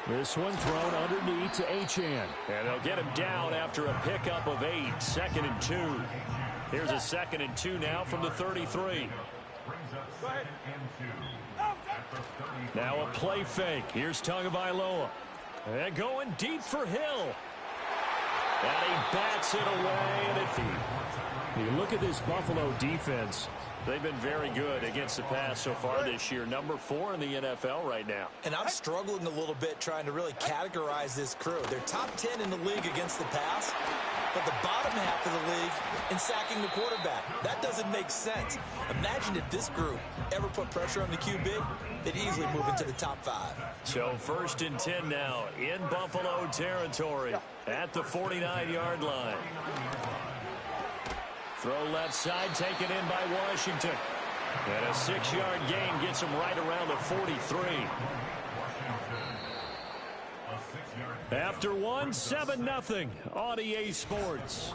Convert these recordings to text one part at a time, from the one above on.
This one thrown underneath to Achane. And they'll get him down after a pickup of 8. 2nd and 2. Here's a 2nd and 2 now from the 33. Now a play fake. Here's Tagovailoa. And going deep for Hill. And he bats it away. And you look at this Buffalo defense. They've been very good against the pass so far this year. Number 4 in the NFL right now. And I'm struggling a little bit trying to really categorize this crew. They're top 10 in the league against the pass, but the bottom half of the league in sacking the quarterback. That doesn't make sense. Imagine if this group ever put pressure on the QB, they'd easily move into the top 5. So 1st and 10 now in Buffalo territory at the 49-yard line. Throw left side, taken in by Washington. And a 6-yard gain gets him right around the 43. After one, 7-0 on EA Sports.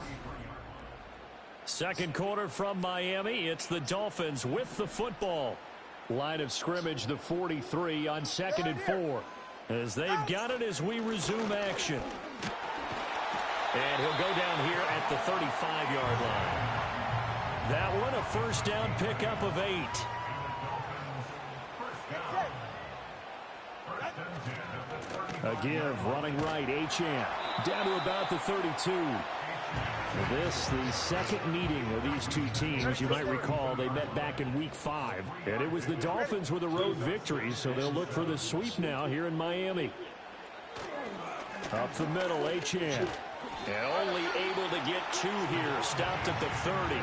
Second quarter from Miami. It's the Dolphins with the football. Line of scrimmage, the 43 on 2nd and 4. As they've got it as we resume action. And he'll go down here at the 35-yard line. That one, a first down pickup of 8. A give, running right, Achane. Down to about the 32. This, the second meeting of these two teams. You might recall they met back in Week 5. And it was the Dolphins with a road victory, so they'll look for the sweep now here in Miami. Up the middle, Achane. And only able to get 2 here. Stopped at the 30.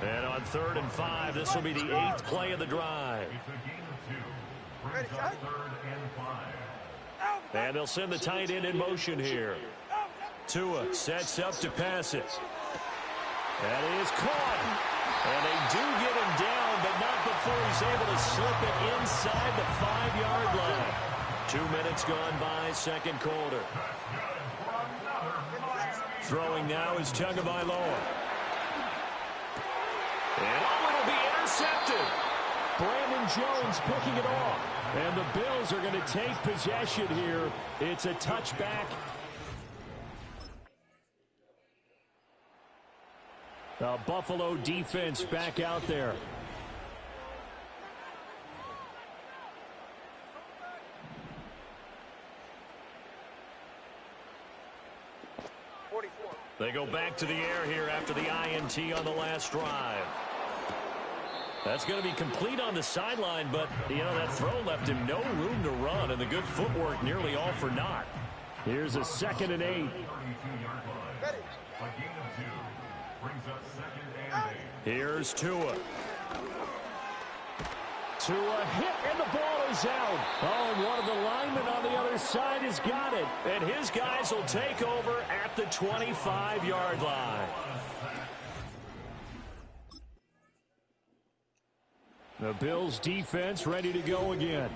And on 3rd and 5, this will be the 8th play of the drive. And they'll send the tight end in motion here. Tua sets up to pass it. That is caught. And they do get him down, but not before he's able to slip it inside the 5-yard line. 2 minutes gone by, second quarter. Throwing now is Tagovailoa. And it'll be intercepted. Brandon Jones picking it off. And the Bills are going to take possession here. It's a touchback. The Buffalo defense back out there. They go back to the air here after the INT on the last drive. That's going to be complete on the sideline, but, you know, that throw left him no room to run, and the good footwork nearly all for naught. Here's a 2nd and 8. Here's Tua. Tua hit, and the ball is out. Oh, and one of the linemen on the other side has got it. And his guys will take over at the 25-yard line. The Bills defense ready to go again.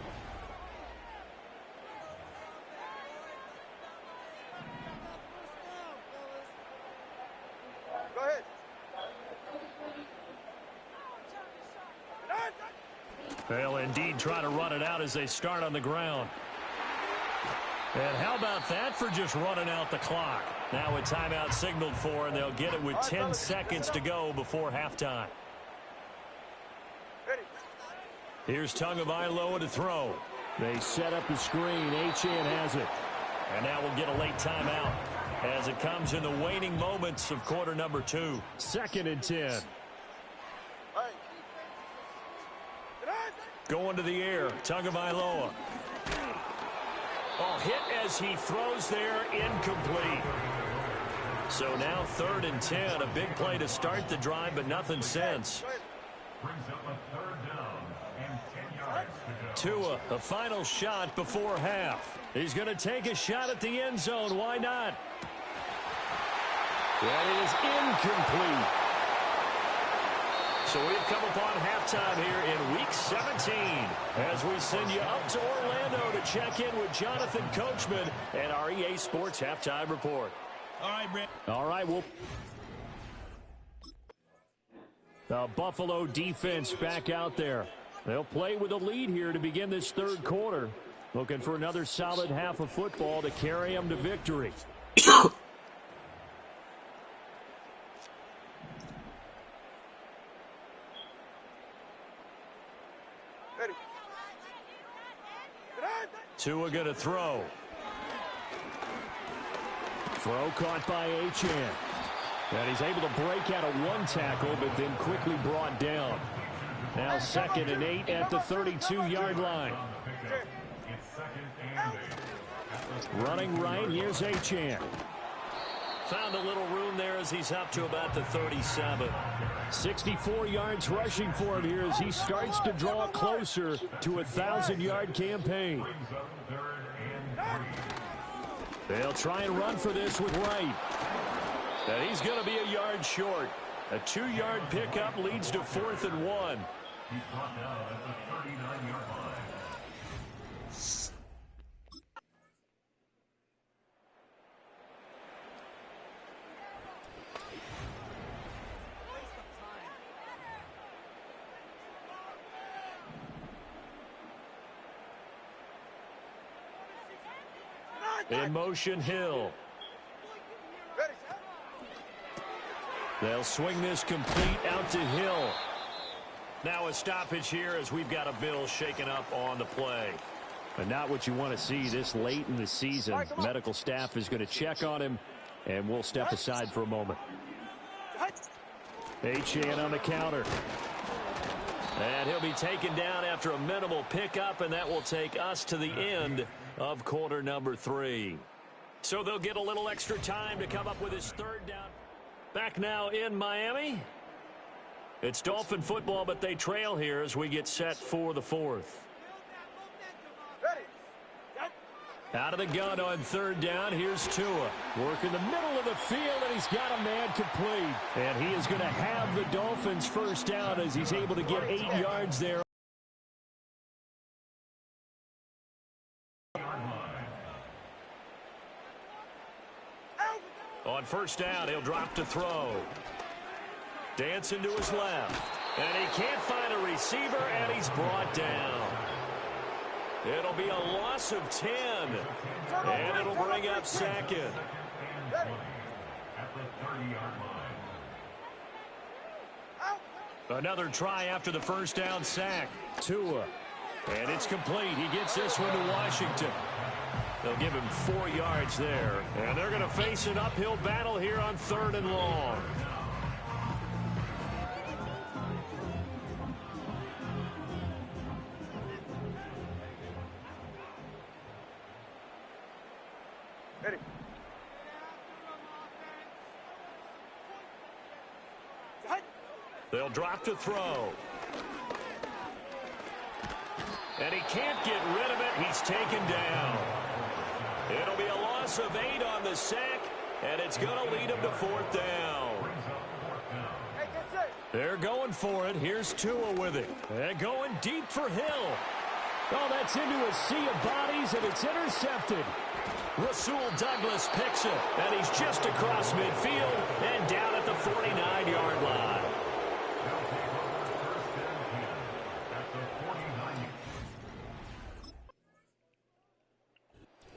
Go ahead. They'll indeed try to run it out as they start on the ground. And how about that for just running out the clock? Now a timeout signaled for, and they'll get it with 10 seconds to go before halftime. Here's Tagovailoa to throw. They set up the screen. Achane has it. And now we'll get a late timeout as it comes in the waning moments of quarter number 2. 2nd and 10. Going to the air, Tagovailoa. Oh, hit as he throws there, incomplete. So now 3rd and 10, a big play to start the drive, but nothing since. Tua, a final shot before half. He's going to take a shot at the end zone. Why not? That is incomplete. So we've come upon halftime here in Week 17 as we send you up to Orlando to check in with Jonathan Coachman and our EA Sports Halftime Report. All right, Brent. All right, well, the Buffalo defense back out there. They'll play with a lead here to begin this third quarter. Looking for another solid half of football to carry them to victory. Tua going to throw. Throw caught by Achane. And he's able to break out of one tackle, but then quickly brought down. Now 2nd and 8 at the 32-yard line. Running right, here's Achane. Found a little room there as he's up to about the 37. 64 yards rushing for him here as he starts to draw closer to a 1,000-yard campaign. They'll try and run for this with Wright. And he's going to be a yard short. A 2-yard pickup leads to 4th and 1. He's brought down at the 39-yard line. In motion, Hill. They'll swing this complete out to Hill. Now a stoppage here as we've got a Bill shaken up on the play. But not what you want to see this late in the season. Medical staff is going to check on him, and we'll step aside for a moment. Achane on the counter. And he'll be taken down after a minimal pickup, and that will take us to the end of quarter number 3. So they'll get a little extra time to come up with his 3rd down. Back now in Miami. It's Dolphin football, but they trail here as we get set for the 4th. Out of the gun on 3rd down. Here's Tua. Working the middle of the field, and he's got a man complete. And he is going to have the Dolphins' 1st down as he's able to get 8 yards there. On 1st down, he'll drop to throw. Dancing to his left. And he can't find a receiver, and he's brought down. It'll be a loss of 10. And it'll bring up 2nd. Another try after the 1st down sack. Tua. And it's complete. He gets this one to Washington. They'll give him 4 yards there. And they're going to face an uphill battle here on 3rd and long. They'll drop to throw. And he can't get rid of it. He's taken down. It'll be a loss of 8 on the sack, and it's going to lead him to 4th down. They're going for it. Here's Tua with it. And going deep for Hill. Oh, that's into a sea of bodies, and it's intercepted. Rasul Douglas picks it, and he's just across midfield and down at the 49-yard line.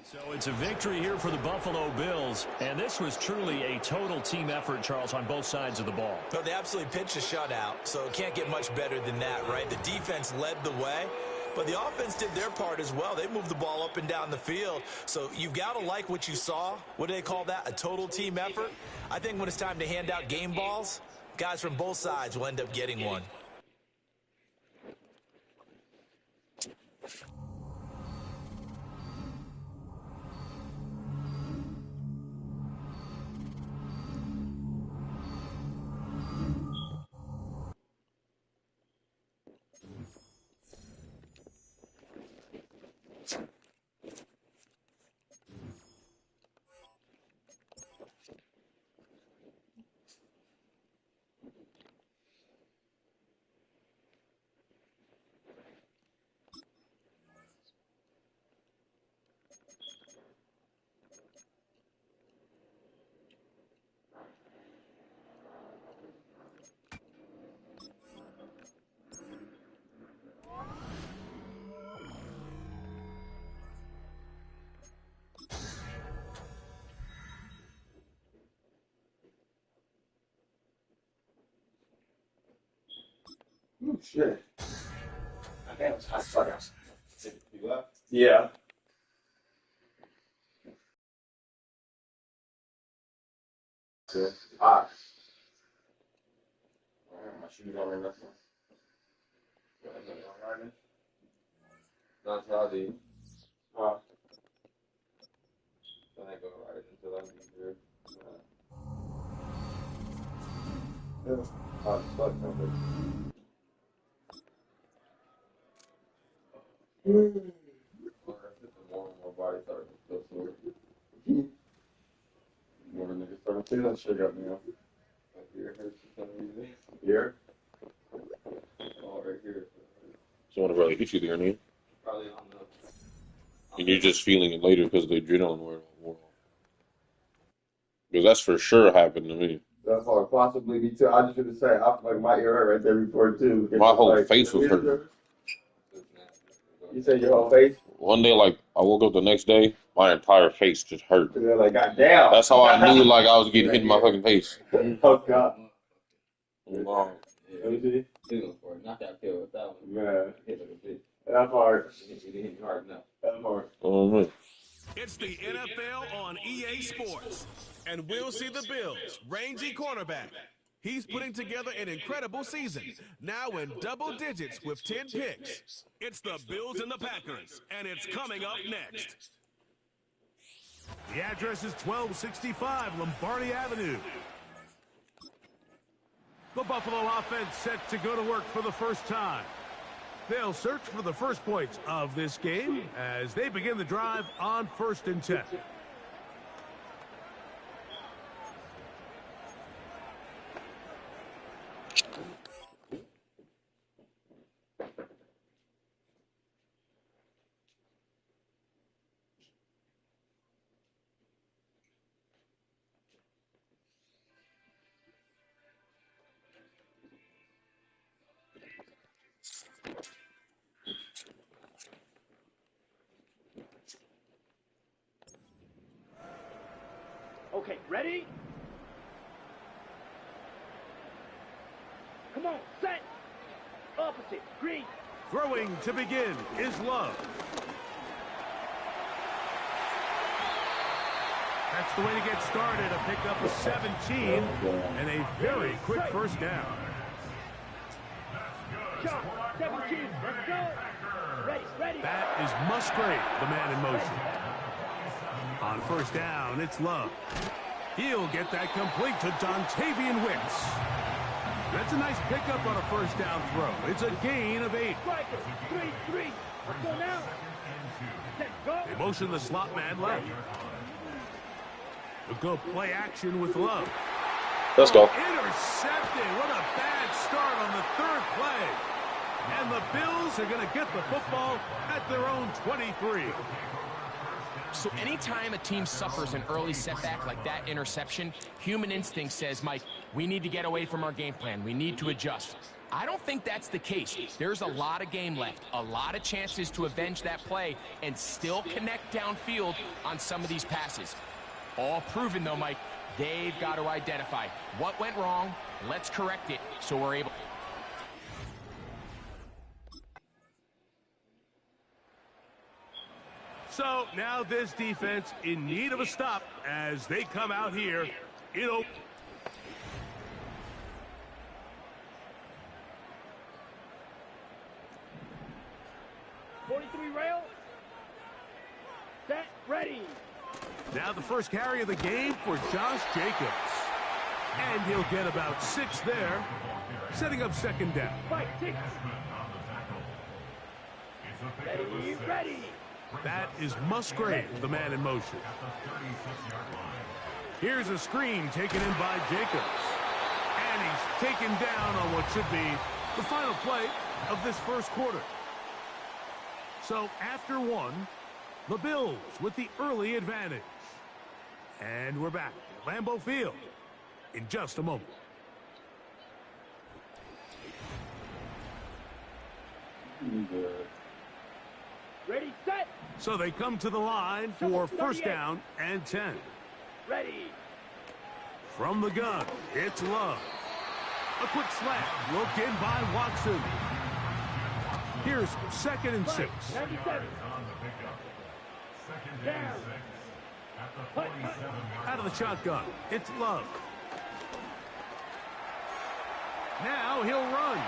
So it's a victory here for the Buffalo Bills, and this was truly a total team effort, Charles, on both sides of the ball. No, they absolutely pitched a shutout, so it can't get much better than that, right? The defense led the way, but the offense did their part as well. They moved the ball up and down the field, so you've got to like what you saw. What do they call that? A total team effort? I think when it's time to hand out game balls, guys from both sides will end up getting one. Oh, shit. Damn, it's hot as fuck outside. You left? Yeah. Hot. My shoes on right now. Not healthy. Huh? Then I go right until I'm here. Yeah. Hot as fuck, more body started to feel sore. More niggas started to see that shit got me off. Like here hurts for some reason. Here? Oh, right here. Someone really hit you there, Neil. Probably on the. And you're just feeling it later because the adrenaline wore off. Because that's for sure happened to me. That's hard. Possibly me too. I just gonna say, like my ear hurt right there before too. My whole face was hurting. You said your whole face? One day, like, I woke up the next day, my entire face just hurt. They're like, God damn. That's how I knew, like, I was getting hit in my fucking face. Oh, God. Wow. Let me see. Knock out kill with that one. Man. That's hard. That's hard. Oh, man. It's the NFL on EA Sports. And we'll see the Bills' rangy cornerback. He's putting together an incredible season, now in double digits with 10 picks. It's the Bills and the Packers, and it's coming up next. The address is 1265 Lombardi Avenue. The Buffalo offense set to go to work for the first time. They'll search for the first points of this game as they begin the drive on 1st and 10. Okay, ready? Come on, set. Opposite, green. Throwing to begin is Love. That's the way to get started. A pickup of 17 and a very quick first down. Shot, 17, let's go. Ready. That is Musgrave, the man in motion. On first down, it's Love. He'll get that complete to Dontavian Wicks. That's a nice pickup on a first down throw. It's a gain of 8. Striker, 3-3. Let's go now. Let's go. They motion the slot man left. They'll go play action with Love. Let's go. Intercepted. What a bad start on the third play. And the Bills are going to get the football at their own 23. So anytime a team suffers an early setback like that interception, human instinct says, Mike, we need to get away from our game plan. We need to adjust. I don't think that's the case. There's a lot of game left, a lot of chances to avenge that play and still connect downfield on some of these passes. All proven, though, Mike, they've got to identify what went wrong. Let's correct it so we're able. So now this defense in need of a stop as they come out here. 43 rail. Set, ready. Now the first carry of the game for Josh Jacobs. And he'll get about 6 there, setting up second down. 5-6. Ready. That is Musgrave, the man in motion. Here's a screen taken in by Jacobs. And he's taken down on what should be the final play of this first quarter. So after one, the Bills with the early advantage. And we're back at Lambeau Field in just a moment. Ready, set. So they come to the line for first down and 10. Ready. From the gun, it's Love. A quick slant. Looked in by Watson. Here's 2nd and 6. 97. Down. Out of the shotgun. It's Love. Now he'll run.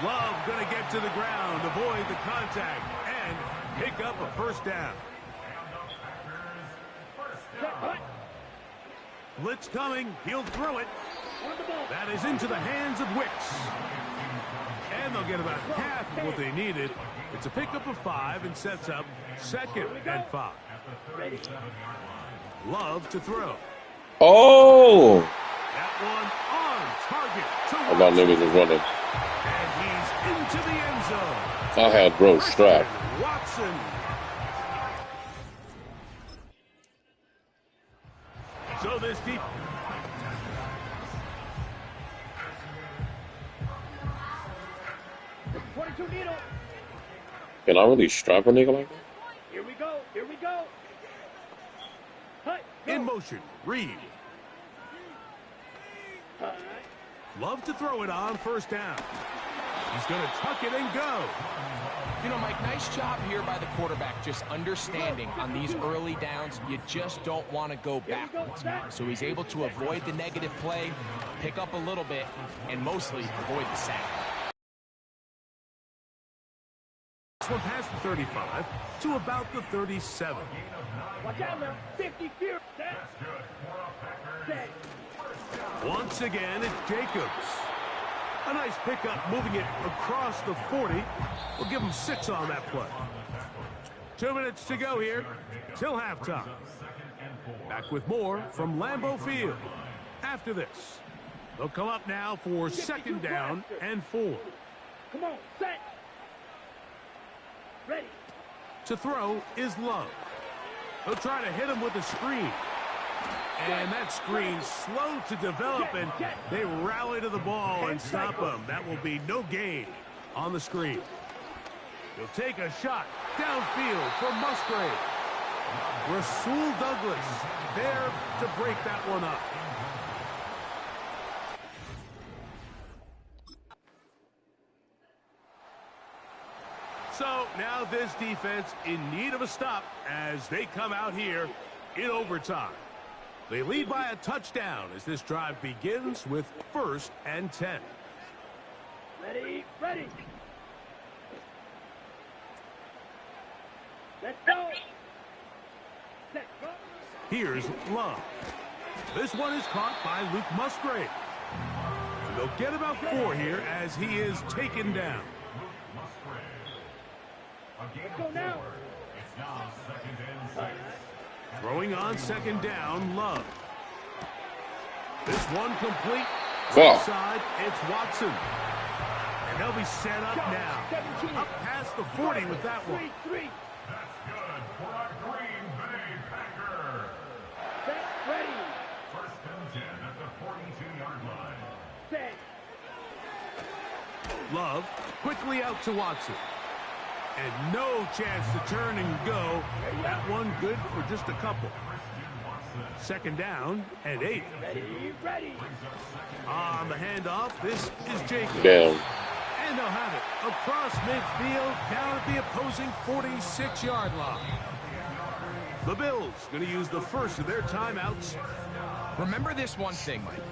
Love going to get to the ground, avoid the contact, and pick up a first down. Blitz coming. He'll throw it. That is into the hands of Wicks. And they'll get about half of what they needed. It's a pickup of 5 and sets up 2nd and 5. Love to throw. Oh! That one on target. I thought niggas was running. And he's into the end zone. I had bro strapped. Watson. So this deep. Can I really strap a nigga like that? Here we go. Here we go. In motion. Reed. Love to throw it on first down. He's going to tuck it and go. You know, Mike, nice job here by the quarterback just understanding on these early downs, you just don't want to go backwards. So he's able to avoid the negative play, pick up a little bit, and mostly avoid the sack. This one past the 35 to about the 37. Watch out now. 50 feet. Set. Once again, it's Jacobs. A nice pickup, moving it across the 40. We'll give him 6 on that play. 2 minutes to go here till halftime. Back with more from Lambeau Field. After this, they'll come up now for 2nd down and 4. Come on, set. Ready. To throw is Love. They'll try to hit him with a screen. And that screen's slow to develop, and they rally to the ball and stop him. That will be no gain on the screen. He'll take a shot downfield for Musgrave. Rasul Douglas there to break that one up. So now this defense in need of a stop as they come out here in overtime. They lead by a touchdown as this drive begins with 1st and 10. Ready, ready. Let's go. Set, go. Here's Love. This one is caught by Luke Musgrave. And they'll get about 4 here as he is taken down. Let's go now. Throwing on 2nd down, Love. This one complete. Wow. Side, it's Watson. And they'll be set up now. 17. Up past the 40 with that one. 3-3. That's good for our Green Bay Packers. Set, ready. 1st and 10 at the 42-yard line. Set. Love quickly out to Watson. And no chance to turn and go. That one good for just a couple. 2nd down and 8. Ready, ready. On the handoff, this is Jacobs. Damn. And they'll have it across midfield down at the opposing 46-yard line. The Bills going to use the first of their timeouts. Remember this one thing, Mike.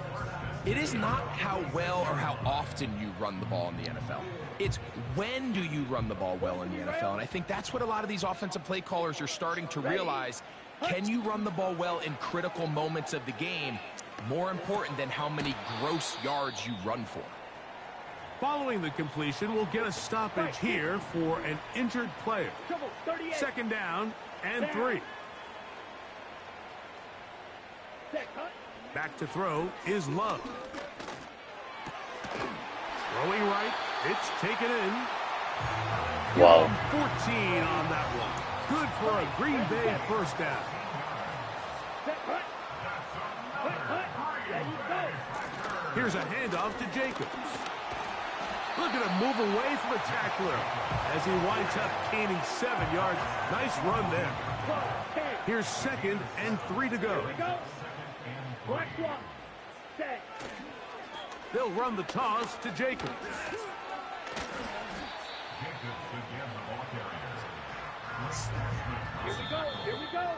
It is not how well or how often you run the ball in the NFL. It's when do you run the ball well in the NFL. And I think that's what a lot of these offensive play callers are starting to realize. Can you run the ball well in critical moments of the game? More important than how many gross yards you run for. Following the completion, we'll get a stoppage here for an injured player. 2nd down and 3. Back to throw is Love. Throwing right, it's taken in. Wow. 14 on that one. Good for a Green Bay first down. Here's a handoff to Jacobs. Look at him move away from a tackler as he winds up gaining 7 yards. Nice run there. Here's 2nd and 3 to go. They'll run the toss to Jacobs. Here we go. Here we go.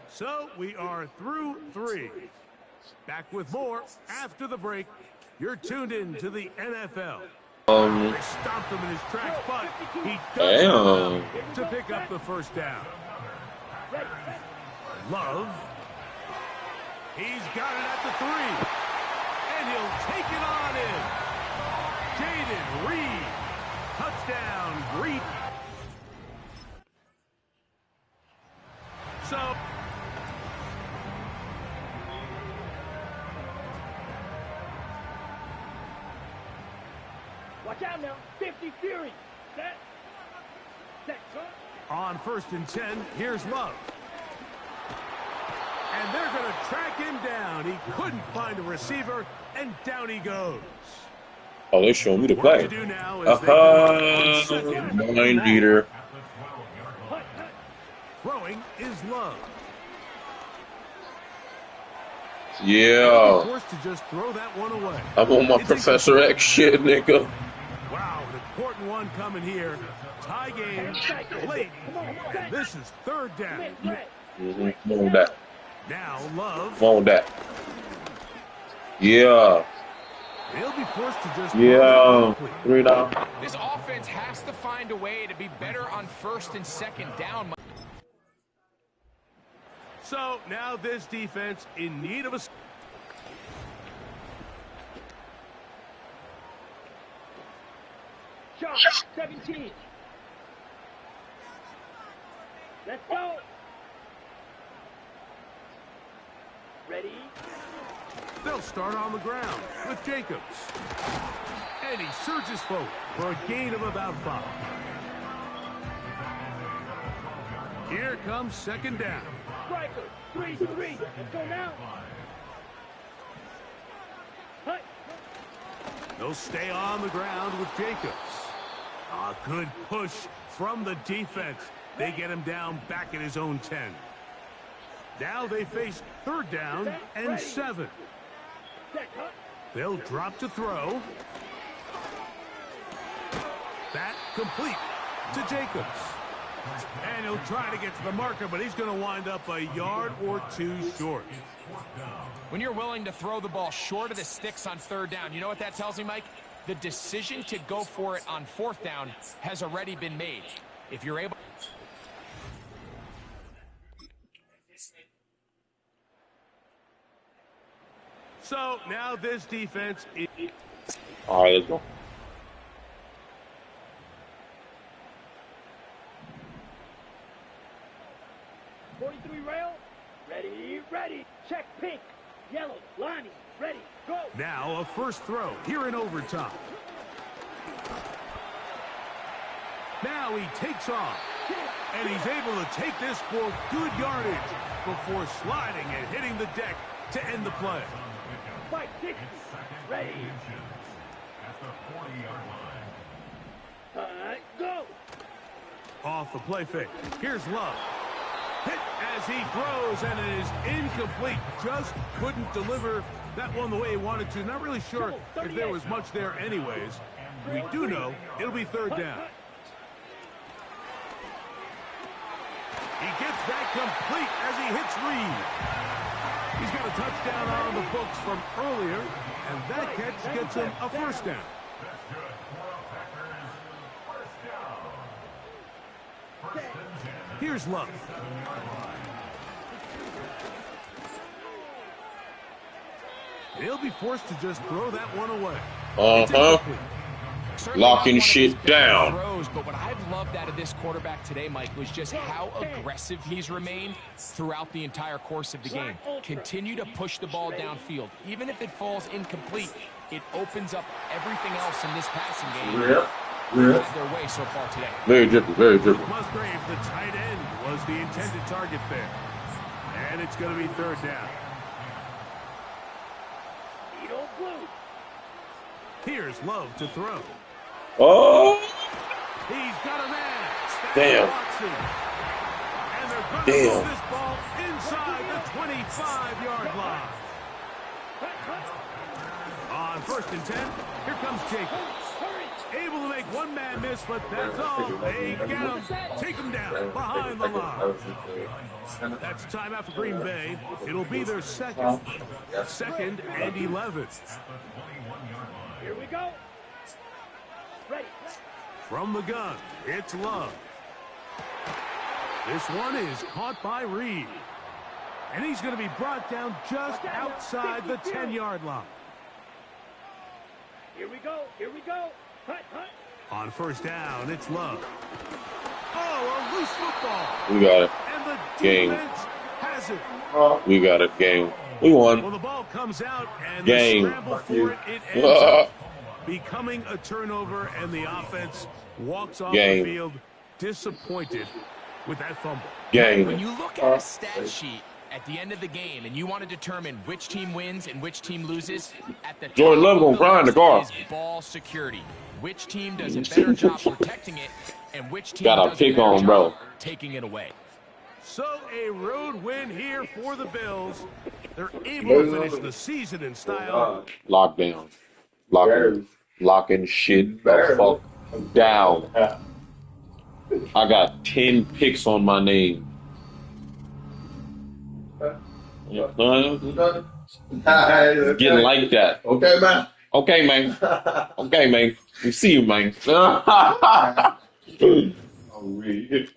So we are through 3. Back with more after the break. You're tuned in to the NFL. They stomped him in his tracks, but he does to pick up the first down. Love. He's got it at the 3. And he'll take it on in. Jaden Reed. Touchdown, Reed. So watch out now. 50 Fury. Set. On 1st and 10, here's Love. And they're going to track him down. He couldn't find a receiver, and down he goes. Oh, they're showing me the play. Mind eater. Throwing is Love. Yeah. Forced to just throw that one away. I'm on my Professor X shit, nigga. Wow, an important one coming here. Tie game late. And this is 3rd down. Come on, that. Now Love. Come on, that. Yeah. He'll be forced to just 3 down. This offense has to find a way to be better on 1st and 2nd down. So now this defense in need of a... Shot 17. Let's go. Ready? They'll start on the ground with Jacobs. And he surges forward for a gain of about 5. Here comes 2nd down. Striker, 3-3. Let's go now. Hut. They'll stay on the ground with Jacobs. A good push from the defense. They get him down back at his own 10. Now they face 3rd down and 7. They'll drop to throw. That complete to Jacobs. And he'll try to get to the marker, but he's going to wind up a yard or 2 short. When you're willing to throw the ball short of the sticks on 3rd down, you know what that tells me, Mike? The decision to go for it on 4th down has already been made. If you're able... So now this defense is... All right, let's go. Rail. Ready. Check pink. Yellow. Lining. Ready. Go. Now a first throw here in overtime. Now he takes off. And he's able to take this for good yardage before sliding and hitting the deck to end the play. 560. Ready. Go. Off the play fake. Here's Love. Hit as he throws, and it is incomplete. Just couldn't deliver that one the way he wanted to. Not really sure if there was much there anyways. We do know it'll be 3rd down. He gets that complete as he hits Reed. He's got a touchdown on the books from earlier, and that catch gets him a 1st down. Here's Love. He'll be forced to just throw that one away. Locking shit down. Throws, but what I've loved out of this quarterback today, Mike, was just how aggressive he's remained throughout the entire course of the game. Continue to push the ball downfield. Even if it falls incomplete, it opens up everything else in this passing game. Their way so far today. Very different, very different. Musgrave, the tight end, was the intended target there. And it's going to be 3rd down. Here's Love to throw. Oh! He's got a man. Damn. And they're going to move this ball inside the 25-yard line. On 1st and 10, here comes Jacobs. Able to make one man miss, but that's all. They get him. Take him down behind the line. That's timeout for Green Bay. It'll be their second and 11. Here we go. Ready. From the gun, it's Love. This one is caught by Reed. And he's going to be brought down just outside the 10-yard line. Here we go. Here we go. Hut, hut. On 1st down, it's Love. Oh, a loose football. We got it. And the Game. defense has it. We got it. Game. We won. Well, the ball comes out, and Game. the scramble for it ends up becoming a turnover, and the offense walks off Game. the field disappointed with that fumble. Game. When you look at a stat sheet at the end of the game and you want to determine which team wins and which team loses, at the Jordan top Love gonna of the grind the list guard. is ball security. Which team does a better job protecting it, and which team Gotta does pick a better on, job bro. taking it away. So a road win here for the Bills. They're able to finish the season in style. Lockdown. Locking shit the fuck down. I got 10 picks on my name. Getting like that. Okay, man. Okay, man. Okay, man. We see you, man. Oh, really?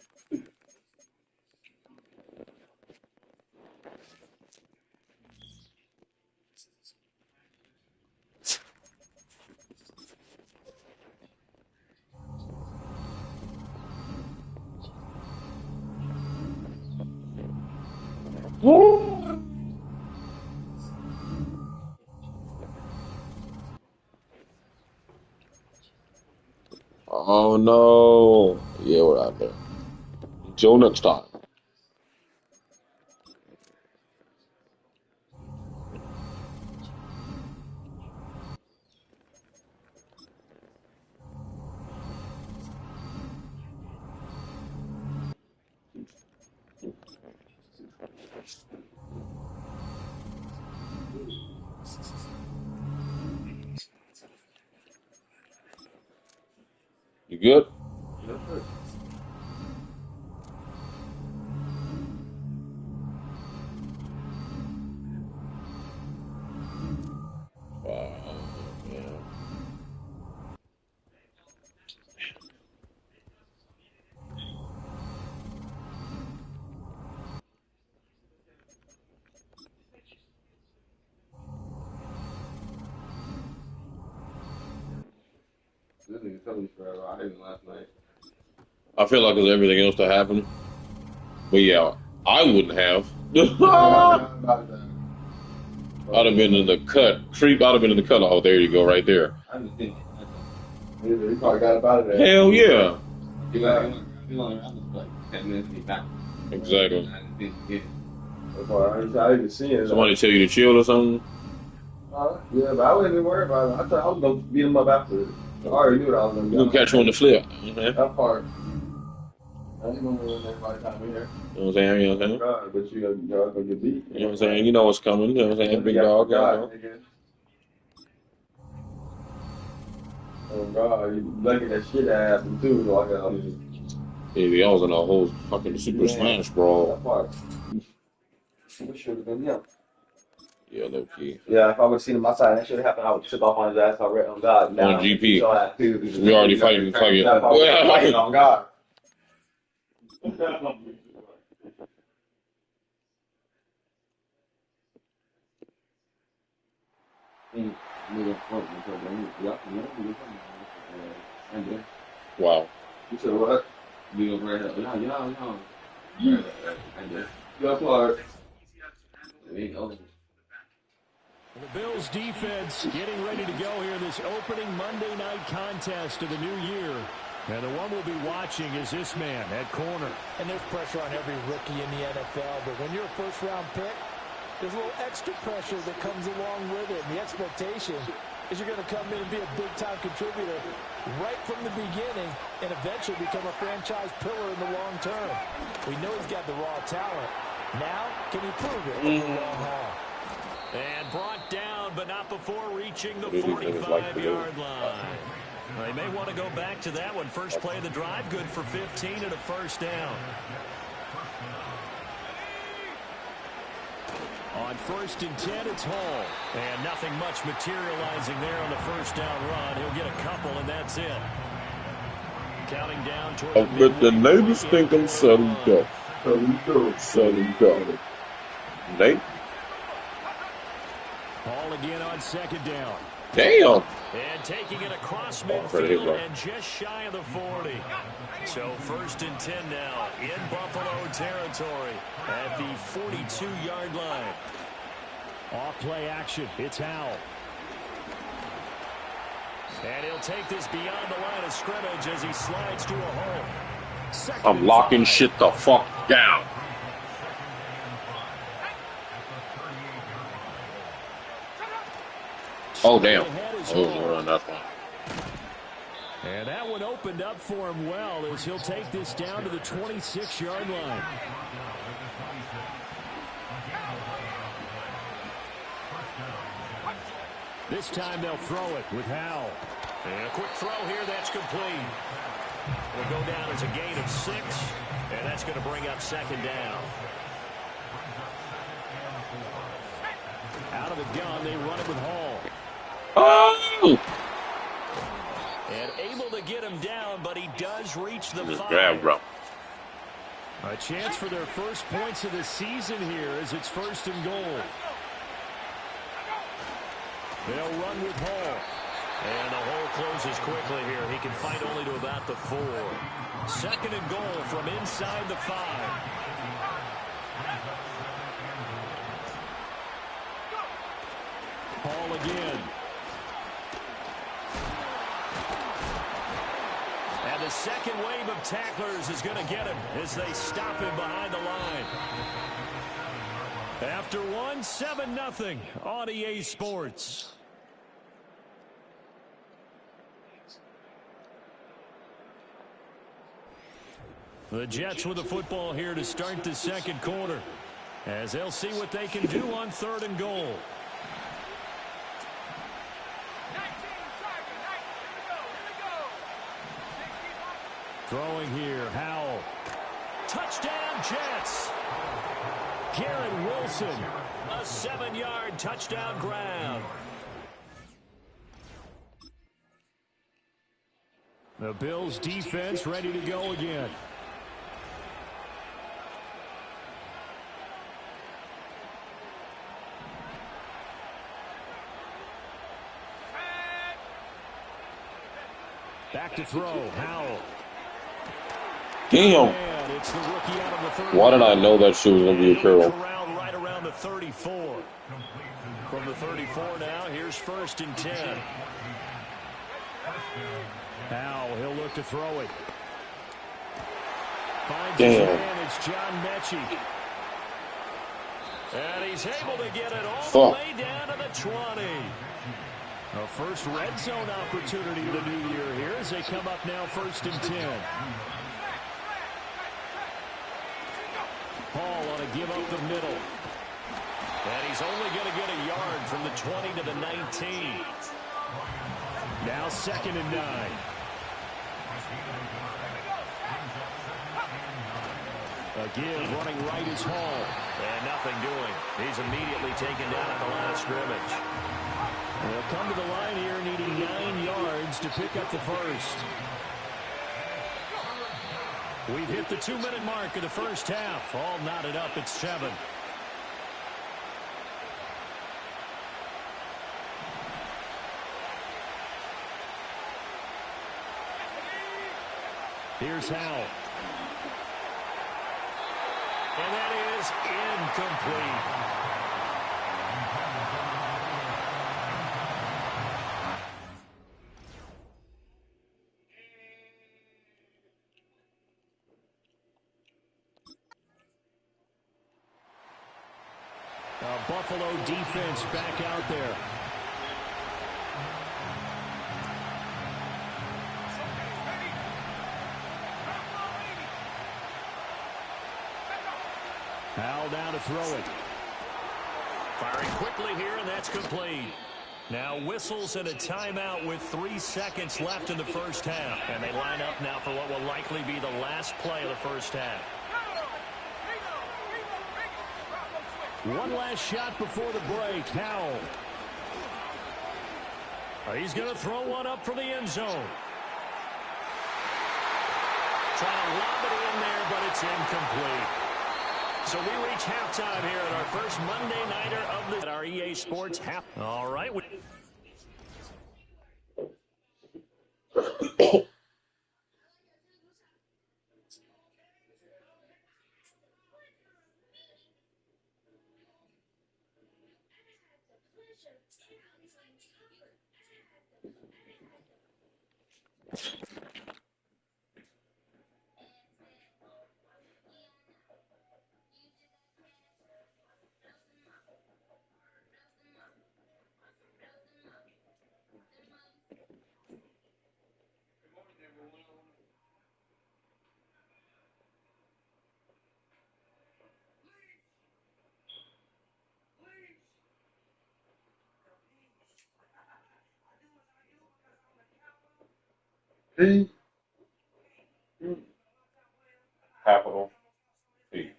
Oh no. Yeah, we're out there. Until next time. You good? Yeah. This nigga told me forever. I didn't last night. I feel like it's everything else that happened. But yeah, I wouldn't have. I'd have been in the cut. Creep, I'd have been in the cut. Oh, there you go, right there. I just think he probably got up out of there. Hell yeah. He only around like 10 minutes to be back. Exactly. I didn't see it. Somebody tell you to chill or something? Yeah, but I wasn't even worried about it. I thought I was going to beat him up after it. I already knew what I was going to do. We'll catch you on the flip. Mhm. That part. I didn't know everybody time in here. You know what I'm saying? You know what I'm saying? God, but you guys going to get beat. You know what I'm saying? You know what's coming. You know what I'm saying? Big dog. You know. Oh, God. You lucky that shit happened, too. Like, Yeah, I was in a whole fucking Super Smash Brawl. That part. It should have been him. Yeah, low key. Yeah, if I would have seen him outside, that should have happened. I would tip off on his ass already. On God. Now, On GP. saw that too. We already fighting. Fighting on God. Wow. You said what? Yeah, Clark. The Bills defense getting ready to go here in this opening Monday night contest of the new year. And the one we'll be watching is this man at corner. And there's pressure on every rookie in the NFL, but when you're a first-round pick, there's a little extra pressure that comes along with it. And the expectation is you're going to come in and be a big-time contributor right from the beginning and eventually become a franchise pillar in the long term. We know he's got the raw talent. Now, can he prove it in the long haul? And brought down but not before reaching the These niggas like to do. 45-yard line. They may want to go back to that one. First play of the drive, good for 15 and a first down. On 1st and 10, it's Hall. And nothing much materializing there on the first down run. He'll get a couple, and that's it. Counting down toward I bet the neighbors think I'm selling dope. Selling dope. Nate? Hall again on 2nd down. Damn. And taking it across midfield and just shy of the 40. So 1st and 10 now in Buffalo territory at the 42-yard line. Off play action. It's Howell. And he'll take this beyond the line of scrimmage as he slides to a hole. I'm locking shit the fuck down. Oh, damn. Oh, that one. And that one opened up for him well as he'll take this down to the 26-yard line. This time they'll throw it with Howell. And a quick throw here, that's complete. Will go down as a gain of 6, and that's going to bring up 2nd down. Out of the gun, they run it with Hall. Oh! And able to get him down, but he does reach the 5. Grab, bro. A chance for their first points of the season here as it's 1st and goal. They'll run with Hall. And the hole closes quickly here. He can fight only to about the 4. 2nd and goal from inside the 5. Hall again. And the second wave of tacklers is going to get him as they stop him behind the line. After one, 7-0 on EA Sports. The Jets with the football here to start the 2nd quarter as they'll see what they can do on 3rd and goal. Throwing here, Howell. Touchdown, Jets. Garrett Wilson, a 7-yard touchdown grab. The Bills defense ready to go again. Back to throw, Howell. Damn. It's the rookie out of the 30. Why did I know that shit was going to be a curl? Right around the 34. From the 34 now, here's 1st and 10. Howell, he'll look to throw it. Finds his man, it's John Mechie. And he's able to get it all the way down to the 20. A first red zone opportunity of the new year here as they come up now 1st and 10. Hall on a give up the middle. And he's only going to get a yard from the 20 to the 19. Now 2nd and 9. A give running right is Hall. And nothing doing. He's immediately taken down at the line of scrimmage. They'll come to the line here needing 9 yards to pick up the first. We've hit the 2-minute mark of the first half. All knotted up at 7. Here's Howell. And that is incomplete. Buffalo defense back out there. Howell down to throw it. Firing quickly here, and that's complete. Now whistles and a timeout with 3 seconds left in the first half. And they line up now for what will likely be the last play of the first half. One last shot before the break. Howell. He's going to throw one up for the end zone. Trying to lob it in there, but it's incomplete. So we reach halftime here at our first Monday Nighter of the our EA Sports half. All right. Capital P.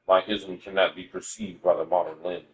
My ism cannot be perceived by the modern lens.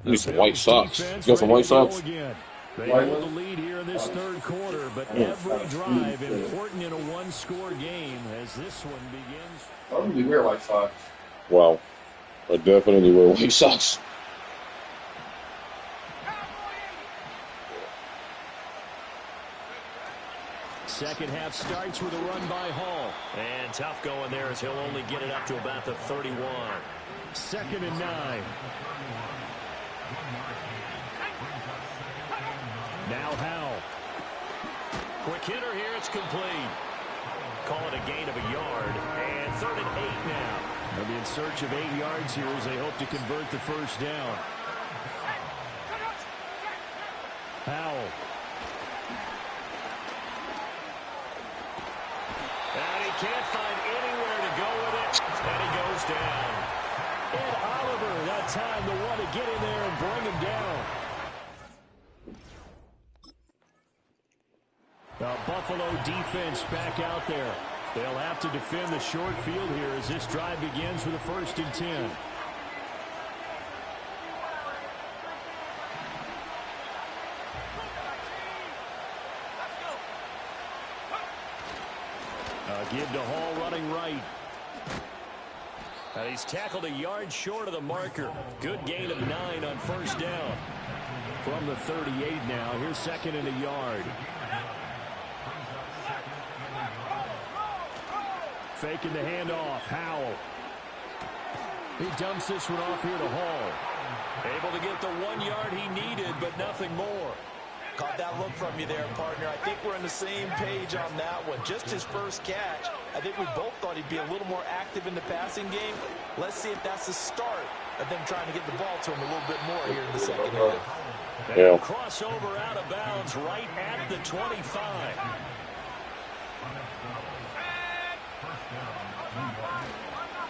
You need some white socks. You got some white socks? They hold the lead here in this third quarter, but every drive important in a one-score game as this one begins. I don't really wear white socks. Wow. I definitely wear white socks. Second half starts with a run by Hall. And tough going there as he'll only get it up to about the 31. 2nd and 9. Now Howell. Quick hitter here, it's complete. Call it a gain of a yard. And 3rd and 8 now. They'll be in search of 8 yards here as they hope to convert the first down. Howell. And he can't find anywhere to go with it. And he goes down. And Oliver, that time the one to get in there and bring him down. The Buffalo defense back out there. They'll have to defend the short field here as this drive begins with a 1st and 10. Give to Hall running right. And he's tackled a yard short of the marker. Good gain of 9 on 1st down. From the 38 now. Here's 2nd and a yard. Faking the handoff. Howell. He dumps this one off here to Hall. Able to get the 1 yard he needed, but nothing more. Caught that look from you there, partner. I think we're on the same page on that one. Just his first catch. I think we both thought he'd be a little more active in the passing game. Let's see if that's the start of them trying to get the ball to him a little bit more here in the second half. Yeah. Crossover out of bounds right at the 25.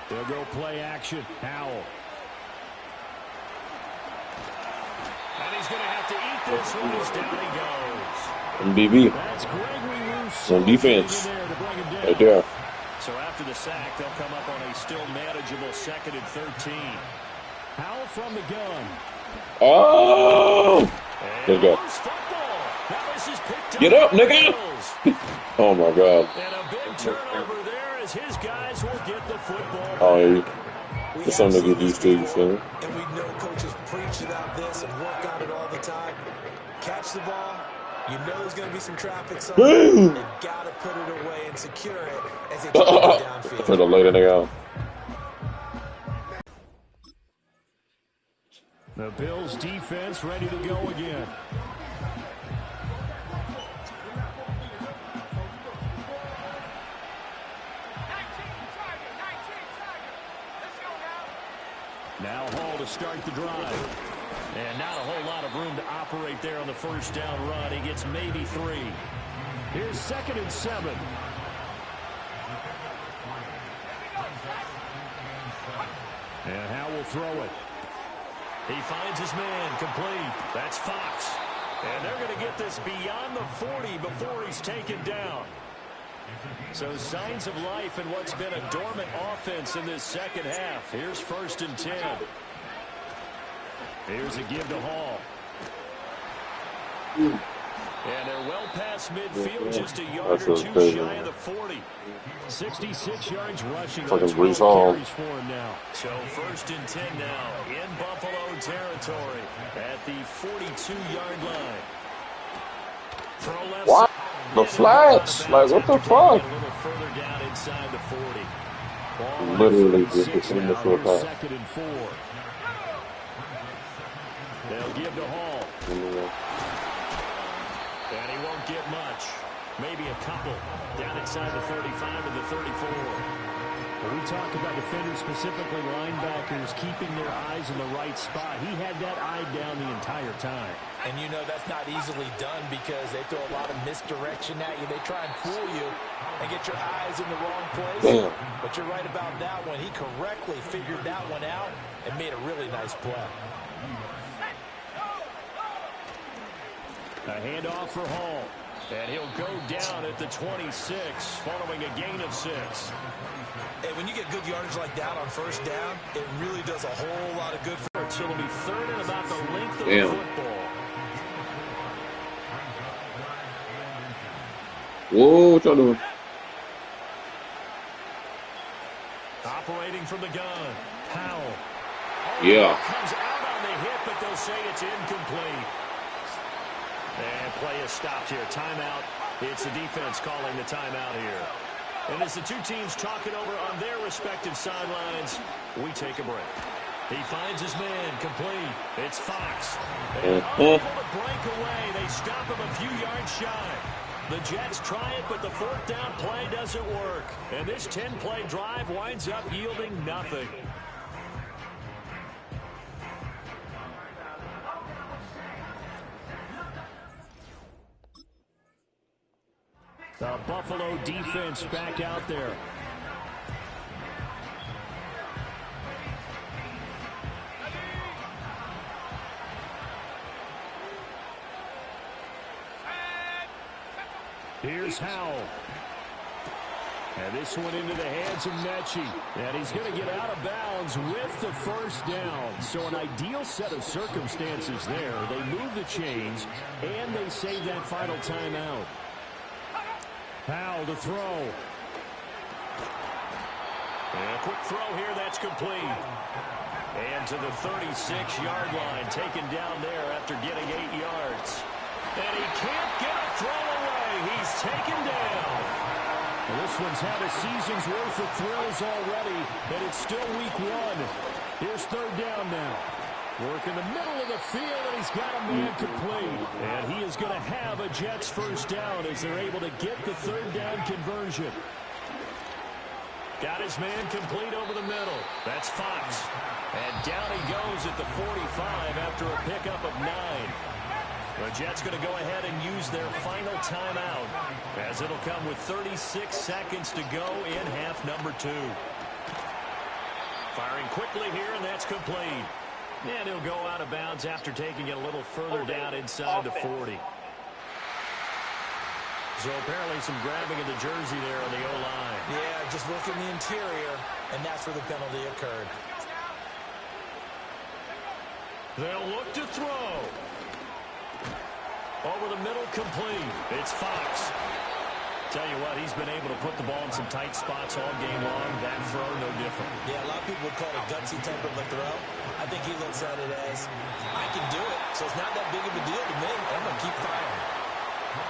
They'll go play action. Howell. And he's going to have to eat this one as down he goes. MBB. That's Gregory Rousseau on defense. Right there. So after the sack, they'll come up on a still manageable 2nd and 13. Howell from the gun. Oh! There you go. Get up, nigga! Oh, my God. And a big turnover there as his guys will get the football. Oh, yeah. It's something to get used to, you feel me? And we know coaches preach about this and work on it all the time. Catch the ball. You know there's going to be some traffic somewhere. They've got to put it away and secure it as they try to get downfield. For the later nigga out. The Bills defense ready to go again. Now Hall to start the drive. And not a whole lot of room to operate there on the first down run. He gets maybe 3. Here's 2nd and 7. And Howell will throw it. He finds his man complete. That's Fox. And they're going to get this beyond the 40 before he's taken down. So signs of life in what's been a dormant offense in this second half. Here's 1st and 10. Here's a give to Hall. And they're well past midfield, just a yard or 2 shy of the 40. 66 yards rushing on 12 carries for him now. So 1st and 10 now in Buffalo territory at the 42-yard line. Throw left. What? The flats? Like, what the fuck? A little further down inside the 40. Literally just between the 4 pass. 2nd and 4. They'll give to Hall. And he won't get much. Maybe a couple. Down inside the 35 and the 34. When we talk about defenders, specifically linebackers, keeping their eyes in the right spot, he had that eye down the entire time. And you know that's not easily done because they throw a lot of misdirection at you. They try and fool you and get your eyes in the wrong place. Damn. But you're right about that one. He correctly figured that one out and made a really nice play. A handoff for Hall. And he'll go down at the 26 following a gain of 6. Hey, when you get good yardage like that on first down, it really does a whole lot of good for it. So it'll be 3rd and about the length of the football. Whoa, what y'all doing? Operating from the gun. Howell. Yeah. Comes out on the hit, but they'll say it's incomplete. And play is stopped here. Timeout. It's the defense calling the timeout here. And as the two teams talking over on their respective sidelines, we take a break. He finds his man complete. It's Fox. And unable to break away. They stop him a few yards shy. The Jets try it, but the 4th down play doesn't work. And this 10-play drive winds up yielding nothing. The Buffalo defense back out there. Here's Howell. And this one into the hands of Mechie. And he's going to get out of bounds with the 1st down. So an ideal set of circumstances there. They move the chains, and they save that final timeout. Howell to throw. And a quick throw here, that's complete. And to the 36-yard line, taken down there after getting 8 yards. And he can't get a throw away. He's taken down. And this one's had a season's worth of thrills already, and it's still week 1. Here's 3rd down now. Work in the middle of the field, and he's got a man complete. And he is going to have a Jets 1st down as they're able to get the 3rd down conversion. Got his man complete over the middle. That's Fox. And down he goes at the 45 after a pickup of 9. The Jets going to go ahead and use their final timeout as it'll come with 36 seconds to go in half number 2. Firing quickly here, and that's complete. And he'll go out of bounds after taking it a little further down inside the 40. So apparently some grabbing of the jersey there on the O-line. Yeah, just working the interior, and that's where the penalty occurred. They'll look to throw. Over the middle, complete. It's Fox. Tell you what, he's been able to put the ball in some tight spots all game long. That throw, no different. Yeah, a lot of people would call it a gutsy type of a throw. I think he looks at it as, I can do it, so it's not that big of a deal to me. I'm going to keep firing.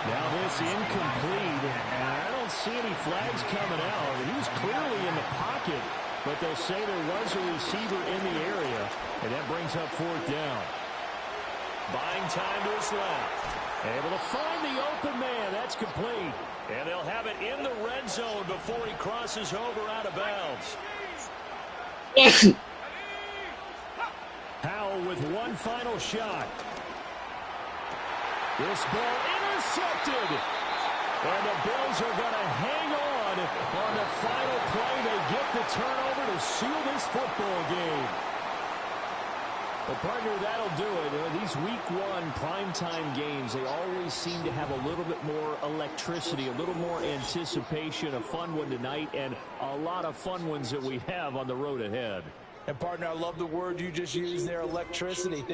Now this incomplete, and I don't see any flags coming out. He was clearly in the pocket, but they'll say there was a receiver in the area, and that brings up 4th down. Buying time to his left. Able to find the open man. That's complete. And they'll have it in the red zone before he crosses over out of bounds. Howell with one final shot. This ball intercepted. And the Bills are going to hang on the final play. They get the turnover to seal this football game. Well, partner, that'll do it. These Week 1 primetime games, they always seem to have a little bit more electricity, a little more anticipation. A fun one tonight, and a lot of fun ones that we have on the road ahead. And, partner, I love the word you just used there, electricity.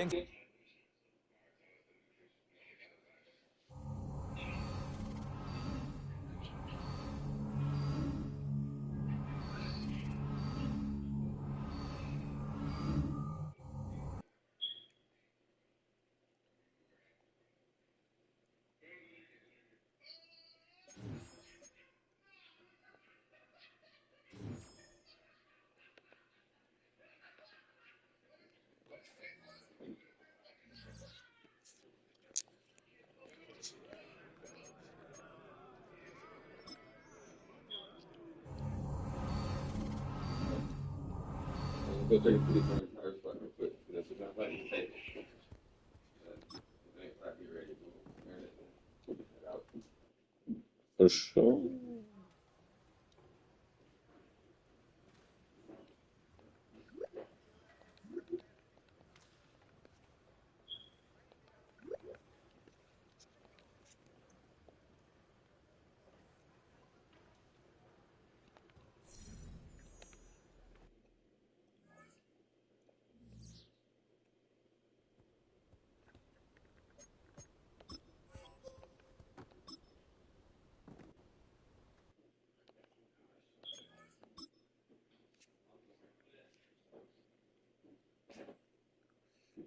For sure.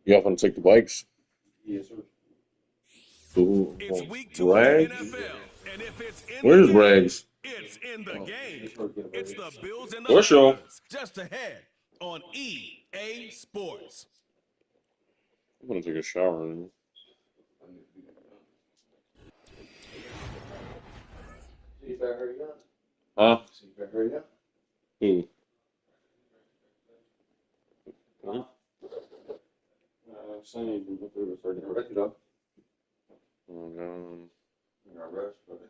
Y'all want to take the bikes? Yes, sir. Ooh, It's week 2 of the Rags? NFL, and if it's in Where's the game, Rags? it's in the game. It's the Bills and the Where's Shaw? Steelers, just ahead on EA Sports. I'm gonna take a shower. See if I hurry up. Huh? See if I hurry up. Who? Sonny, you can put the record up. Oh no. In our rush, but